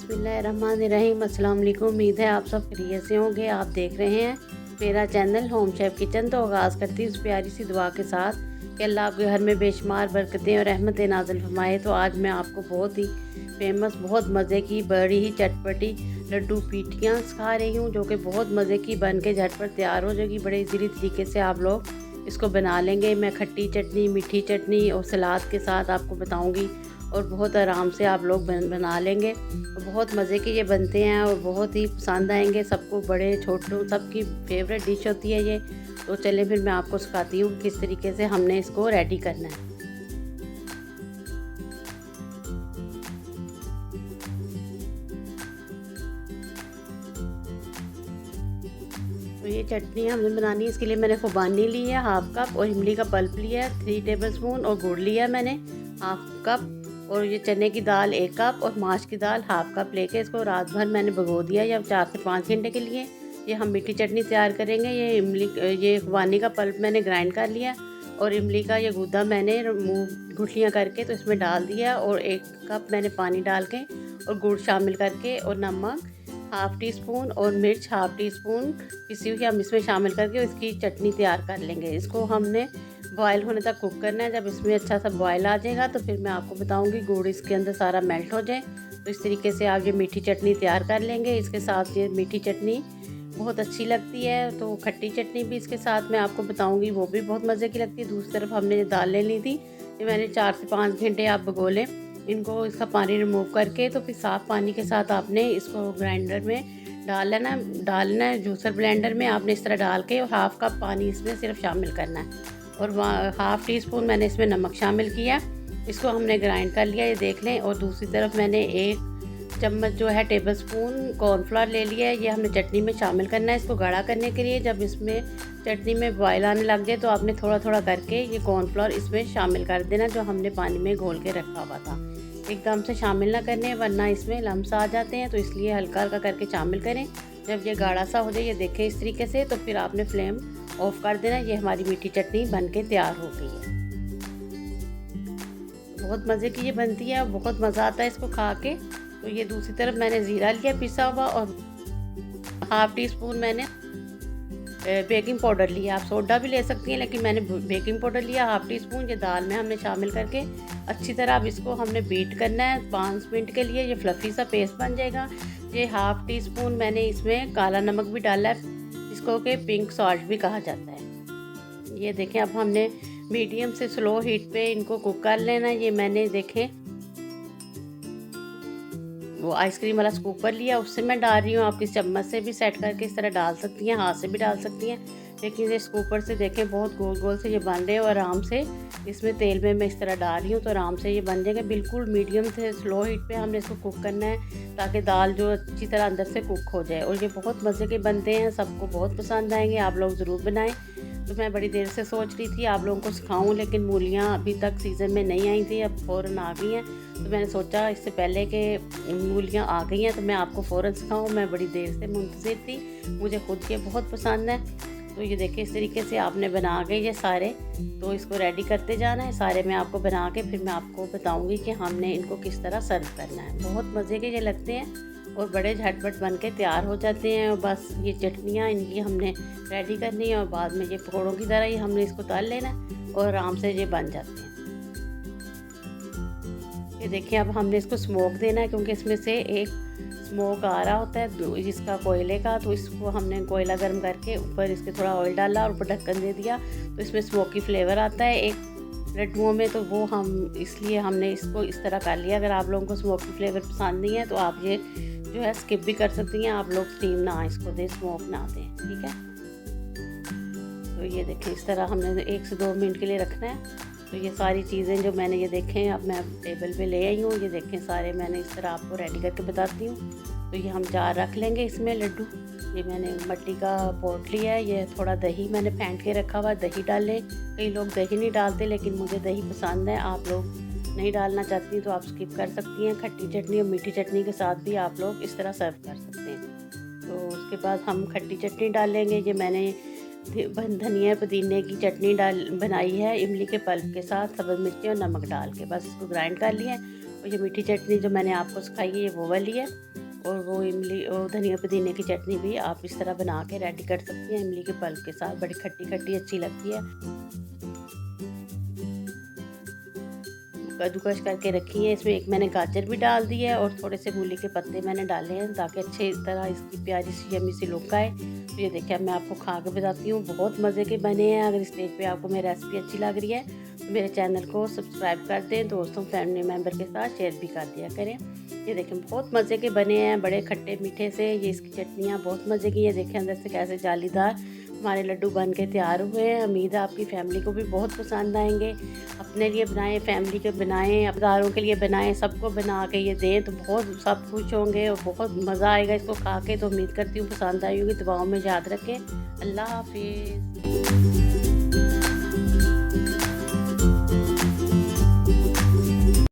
बिस्मिल्लाहिर्रहमानिर्रहीम। अस्सलाम वालेकुम। उम्मीद है आप सब खैरियत से होंगे। आप देख रहे हैं मेरा चैनल होम शेफ़ किचन। तो आगाज़ करती हूँ उस प्यारी सी दुआ के साथ कि अल्लाह आपके घर में बेशुमार बरकतें और रहमतें नाज़िल फरमाए। तो आज मैं आपको बहुत ही फेमस, बहुत मज़े की, बड़ी ही चटपटी लड्डू पीठियाँ सिखा रही हूँ, जो कि बहुत मज़े की बन के झटपट तैयार हो जाएगी। बड़े इजीली तरीके से आप लोग इसको बना लेंगे। मैं खट्टी चटनी, मीठी चटनी और सलाद के साथ आपको बताऊँगी और बहुत आराम से आप लोग बना लेंगे। और बहुत मज़े के ये बनते हैं और बहुत ही पसंद आएंगे सबको, बड़े छोटों सबकी फेवरेट डिश होती है ये। तो चलें फिर मैं आपको सिखाती हूँ किस तरीके से हमने इसको रेडी करना है। तो ये चटनी हमें बनानी है। इसके लिए मैंने खुबानी ली है हाफ कप और इमली का पल्प लिया है 3 टेबलस्पून और गुड़ लिया मैंने हाफ कप। और ये चने की दाल 1 कप और माश की दाल हाफ कप लेके इसको रात भर मैंने भिगो दिया या 4 से 5 घंटे के लिए। ये हम मीठी चटनी तैयार करेंगे। ये खुबानी का पल्प मैंने ग्राइंड कर लिया और इमली का ये गूदा मैंने मुँह गुठलियाँ करके तो इसमें डाल दिया और 1 कप मैंने पानी डाल के और गुड़ शामिल करके और नमक हाफ़ टी स्पून और मिर्च हाफ़ टी स्पून पिसी हुई हम इसमें शामिल करके इसकी चटनी तैयार कर लेंगे। इसको हमने बॉयल होने तक कुक करना है। जब इसमें अच्छा सा बॉयल आ जाएगा तो फिर मैं आपको बताऊंगी, गुड़ इसके अंदर सारा मेल्ट हो जाए। तो इस तरीके से आप ये मीठी चटनी तैयार कर लेंगे। इसके साथ ये मीठी चटनी बहुत अच्छी लगती है। तो खट्टी चटनी भी इसके साथ मैं आपको बताऊंगी, वो भी बहुत मज़े की लगती है। दूसरी तरफ हमने ये दाल ले ली थी, ये मैंने 4 से 5 घंटे आप भिगो लें इनको, इसका पानी रिमूव करके। तो फिर साफ़ पानी के साथ आपने इसको ग्राइंडर में डालना है जूसर ब्लेंडर में आपने इस तरह डाल के और हाफ़ कप पानी इसमें सिर्फ शामिल करना है और हाफ़ टी स्पून मैंने इसमें नमक शामिल किया। इसको हमने ग्राइंड कर लिया, ये देख लें। और दूसरी तरफ मैंने 1 चम्मच जो है टेबल स्पून कॉर्नफ्लोर ले लिया है, ये हमने चटनी में शामिल करना है इसको गाढ़ा करने के लिए। जब इसमें चटनी में बॉयल आने लग जाए तो आपने थोड़ा थोड़ा करके ये कॉर्नफ्लोर इसमें शामिल कर देना, जो हमने पानी में घोल के रखा हुआ था। एकदम से शामिल ना करने, वरना इसमें लम्स आ जाते हैं, तो इसलिए हल्का हल्का करके शामिल करें। जब ये गाढ़ा सा हो जाए, ये देखें इस तरीके से, तो फिर आपने फ्लेम ऑफ कर देना। ये हमारी मीठी चटनी बन के तैयार हो गई है। बहुत मज़े की ये बनती है, बहुत मज़ा आता है इसको खा के। तो ये दूसरी तरफ मैंने ज़ीरा लिया पिसा हुआ और हाफ़ टी स्पून मैंने बेकिंग पाउडर लिया। आप सोडा भी ले सकती हैं, लेकिन मैंने बेकिंग पाउडर लिया हाफ़ टी स्पून। ये दाल में हमने शामिल करके अच्छी तरह अब इसको हमने बीट करना है 5 मिनट के लिए। ये फ्लफ़ी सा पेस्ट बन जाएगा। ये हाफ़ टी स्पून मैंने इसमें काला नमक भी डाला है, इसको के पिंक सॉल्ट भी कहा जाता है। ये देखें, अब हमने मीडियम से स्लो हीट पे इनको कुक कर लेना। ये मैंने देखें वो आइसक्रीम वाला स्कूपर लिया, उससे मैं डाल रही हूँ। आप इस चम्मच से भी सेट करके इस तरह डाल सकती हैं, हाथ से भी डाल सकती हैं, लेकिन ये स्कूपर से देखें बहुत गोल गोल से ये बन रहे हैं और आराम से इसमें तेल में मैं इस तरह डाल रही हूँ तो आराम से ये बन जाएंगे। बिल्कुल मीडियम से स्लो हीट पे हमने इसको कुक करना है ताकि दाल जो अच्छी तरह अंदर से कुक हो जाए। और ये बहुत मज़े के बनते हैं, सबको बहुत पसंद आएंगे, आप लोग ज़रूर बनाएं। तो मैं बड़ी देर से सोच रही थी आप लोगों को सिखाऊं, लेकिन मूलियाँ अभी तक सीज़न में नहीं आई थी, अब फ़ौरन आ गई हैं। तो मैंने सोचा इससे पहले कि मूलियाँ आ गई हैं तो मैं आपको फ़ौरन सिखाऊं। मैं बड़ी देर से मुंतज़िर थी, मुझे खुद के बहुत पसंद है। तो ये देखिए इस तरीके से आपने बना के ये सारे, तो इसको रेडी करते जाना है सारे। मैं आपको बना के फिर मैं आपको बताऊंगी कि हमने इनको किस तरह सर्व करना है। बहुत मज़े के ये लगते हैं और बड़े झटपट बन के तैयार हो जाते हैं। और बस ये चटनियाँ इनकी हमने रेडी करनी है और बाद में ये पकौड़ों की तरह ही हमने इसको तल लेना और आराम से ये बन जाते हैं। ये देखिए अब हमने इसको स्मोक देना है, क्योंकि इसमें से एक स्मोक आ रहा होता है जिसका कोयले का। तो इसको हमने कोयला गर्म करके ऊपर इसके थोड़ा ऑयल डाला और ऊपर ढक्कन दे दिया, तो इसमें स्मोकी फ्लेवर आता है एक लड्डुओं में। तो वो हम इसलिए हमने इसको इस तरह कर लिया। अगर आप लोगों को स्मोकी फ्लेवर पसंद नहीं है तो आप ये जो है स्किप भी कर सकती हैं, आप लोग स्टीम ना इसको दें, स्मोक ना दें, ठीक है। तो ये देखें इस तरह हमने 1 से 2 मिनट के लिए रखना है। तो ये सारी चीज़ें जो मैंने ये देखें अब मैं टेबल पे ले आई हूँ, ये देखें सारे मैंने इस तरह आपको रेडी करके बताती हूँ। तो ये हम 4 रख लेंगे इसमें लड्डू। ये मैंने मट्टी का पॉट लिया है, ये थोड़ा दही मैंने फेंट के रखा हुआ, दही डालें। कई लोग दही नहीं डालते, लेकिन मुझे दही पसंद है। आप लोग नहीं डालना चाहती तो आप स्किप कर सकती हैं। खट्टी चटनी और मीठी चटनी के साथ भी आप लोग इस तरह सर्व कर सकते हैं। तो उसके बाद हम खट्टी चटनी डालेंगे। ये मैंने धनिया पुदीने की चटनी बनाई है इमली के पल्प के साथ, सब्ज़ मिर्ची और नमक डाल के, बस इसको ग्राइंड कर लिया और ये मीठी चटनी जो मैंने आपको सिखाई है ये वो वाली है। और वो इमली और धनिया पुदीने की चटनी भी आप इस तरह बना के रेडी कर सकती हैं इमली के पल्प के साथ, बड़ी खट्टी खट्टी अच्छी लगती है। कद्दूकस करके रखी है, इसमें एक मैंने गाजर भी डाल दी है और थोड़े से मूली के पत्ते मैंने डाले हैं ताकि अच्छी तरह इसकी प्यारी सी यम्मी सी लुक आए। तो ये देखिए मैं आपको खा के बताती हूँ, बहुत मज़े के बने हैं। अगर इस स्टेज पे आपको मेरी रेसिपी अच्छी लग रही है तो मेरे चैनल को सब्सक्राइब कर दें, दोस्तों फैमिली मेम्बर के साथ शेयर भी कर दिया करें। ये देखें बहुत मज़े के बने हैं, बड़े खट्टे मीठे से। ये इसकी चटनियाँ बहुत मज़े की है, देखें अंदर से कैसे जालीदार हमारे लड्डू बन के तैयार हुए हैं। उम्मीद है आपकी फैमिली को भी बहुत पसंद आएंगे। अपने लिए बनाएं, फैमिली के बनाएं, अपदारों के लिए बनाएं, सबको बना के ये दें तो बहुत सब खुश होंगे और बहुत मज़ा आएगा इसको खा के। तो उम्मीद करती हूँ पसंद आई होगी। दुआओं में याद रखें। अल्लाह हाफिज़।